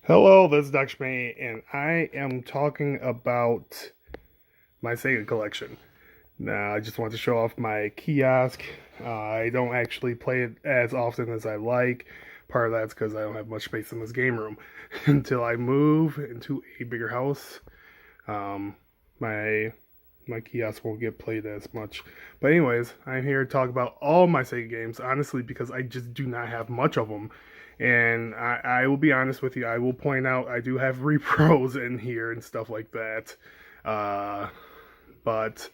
Hello, this is Dr. May, and I am talking about my Sega collection. Now, I just want to show off my kiosk. I don't actually play it as often as I like. Part of that's because I don't have much space in this game room. Until I move into a bigger house, um, my my kiosk won't get played as much. But anyways, I'm here to talk about all my Sega games, honestly, because I just do not have much of them. And I will be honest with you, I will point out I do have repros in here and stuff like that. Uh, but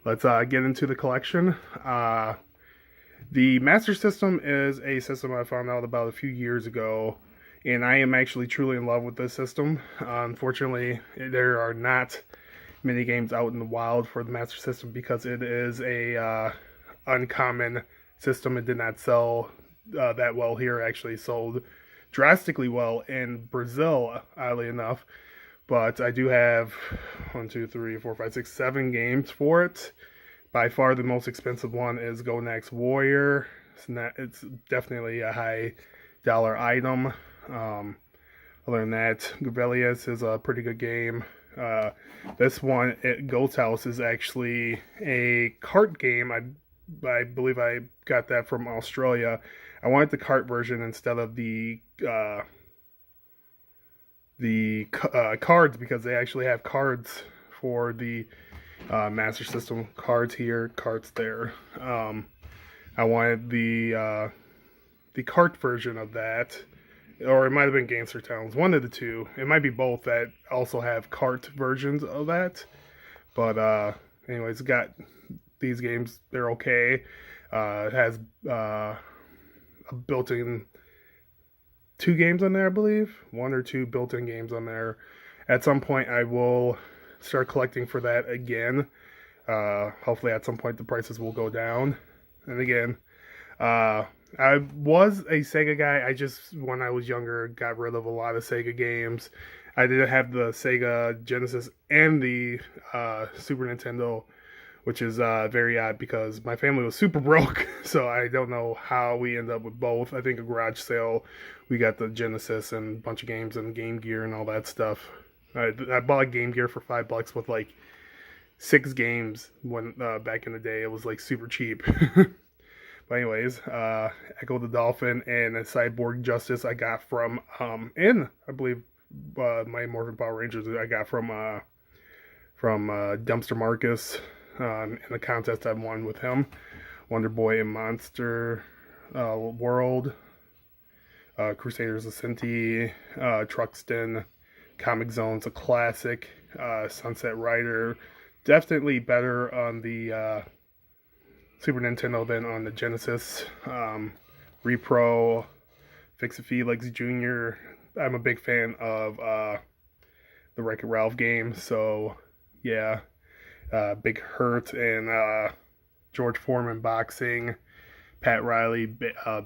let's get into the collection. The Master System is a system I found out about a few years ago, and I am actually truly in love with this system. Unfortunately, there are not many games out in the wild for the Master System because it is a uncommon system. It did not sell that well here. It actually sold drastically well in Brazil, oddly enough. But I do have 7 games for it. By far, the most expensive one is Go Next Warrior. It's definitely a high dollar item. Other than that, Gavelius is a pretty good game. This one, Ghost House, is actually a cart game. I believe I got that from Australia. I wanted the cart version instead of the cards because they actually have cards for the Master System. Cards here, cards there. I wanted the cart version of that, or it might have been Gangster Towns, one of the two. It might be both that also have cart versions of that. But anyways, got these games. They're okay. It has a built-in 2 games on there, I believe. 1 or 2 built-in games on there. At some point, I will start collecting for that again. Hopefully, at some point, the prices will go down. And again, I was a Sega guy. I just, when I was younger, got rid of a lot of Sega games. I did have the Sega Genesis and the Super Nintendo, which is very odd because my family was super broke. So I don't know how we ended up with both. I think a garage sale, we got the Genesis and a bunch of games and Game Gear and all that stuff. I bought Game Gear for $5 with like 6 games when back in the day. It was like super cheap. But anyways, Echo the Dolphin and a Cyborg Justice I got from, and I believe my Morphin Power Rangers I got from Dumpster Marcus in the contest I won with him. Wonder Boy and Monster World, Crusaders of Sinti, Truxton, Comic Zone's a classic, Sunset Rider, definitely better on the Super Nintendo than on the Genesis. Repro, Fix-It Felix Jr. I'm a big fan of the Wreck-It Ralph game, so yeah. Big Hurt and George Foreman boxing, Pat Riley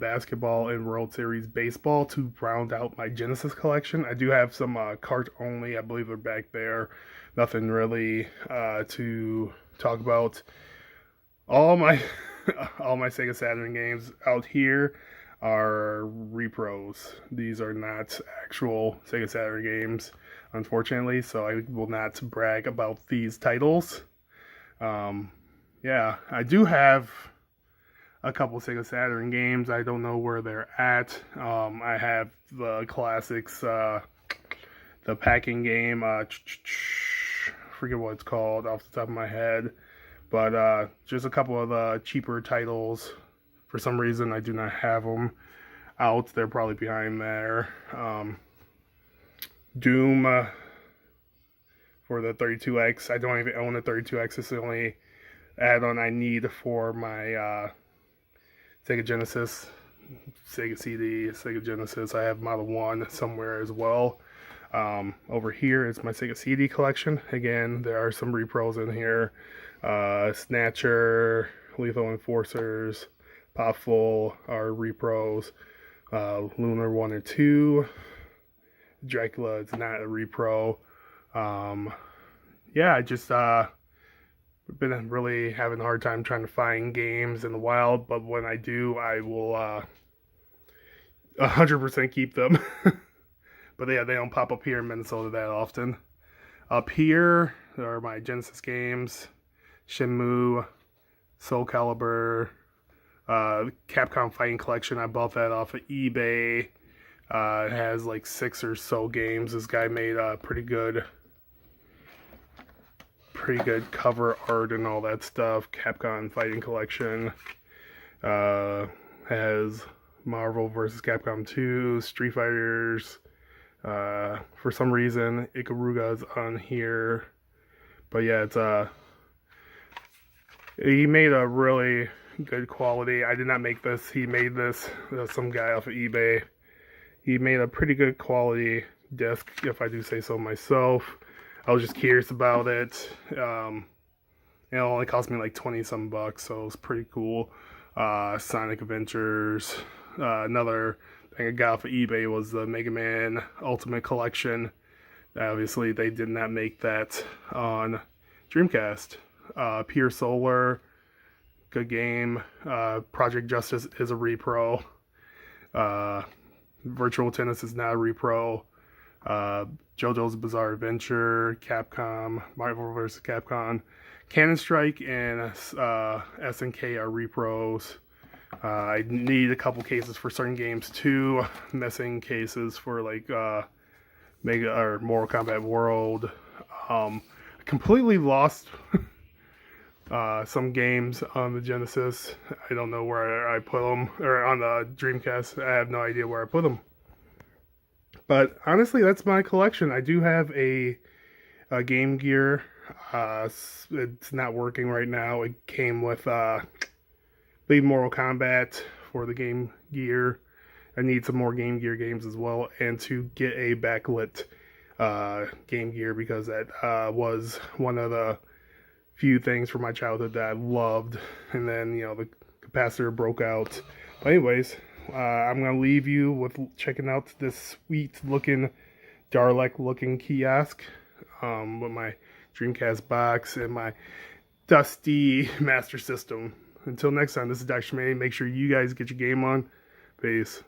basketball, and World Series baseball to round out my Genesis collection. I do have some cart only. I believe they're back there. Nothing really to talk about. All my all my Sega Saturn games out here are repros. These are not actual Sega Saturn games, unfortunately, so I will not brag about these titles. Yeah, I do have a couple Sega Saturn games. I don't know where they're at. I have the classics, the packing game. Forget what it's called off the top of my head, but just a couple of the cheaper titles. For some reason, I do not have them out. They're probably behind there. Doom. For the 32X. I don't even own a 32X. It's the only add-on I need for my Sega Genesis, Sega CD, Sega Genesis. I have Model 1 somewhere as well. Over here is my Sega CD collection. Again, there are some repros in here. Snatcher, Lethal Enforcers, Popful are repros. Lunar 1 and 2. Dracula is not a repro. Yeah, I just been really having a hard time trying to find games in the wild, but when I do, I will 100% keep them. But yeah, they don't pop up here in Minnesota that often. Up here are my Genesis games, Shenmue, Soul Calibur, Capcom Fighting Collection. I bought that off of eBay. It has like 6 or so games. This guy made pretty good cover art and all that stuff. Capcom Fighting Collection has Marvel vs. Capcom 2, Street Fighters. For some reason, Ikaruga's on here. But yeah, it's he made a really good quality. I did not make this. He made this. Some guy off of eBay. He made a pretty good quality disc, if I do say so myself. I was just curious about it. It only cost me like 20 some bucks, so it was pretty cool. Sonic Adventures. Another thing I got off of eBay was the Mega Man Ultimate Collection. Obviously, they did not make that on Dreamcast. Pure Solar, good game. Project Justice is a repro. Virtual Tennis is not a repro. JoJo's Bizarre Adventure, Capcom, Marvel vs. Capcom, Cannon Strike, and SNK are repros. I need a couple cases for certain games too. Missing cases for like Mega or Mortal Kombat World. Completely lost some games on the Genesis. I don't know where I put them, or on the Dreamcast. I have no idea where I put them. But honestly, that's my collection. I do have a Game Gear. It's not working right now. It came with Lead Mortal Kombat for the Game Gear. I need some more Game Gear games as well, and to get a backlit Game Gear, because that was one of the few things from my childhood that I loved. And then, the capacitor broke out. But anyways, I'm going to leave you with checking out this sweet looking Dalek looking kiosk with my Dreamcast box and my dusty Master System. Until next time, this is Dr. May. Make sure you guys get your game on. Peace.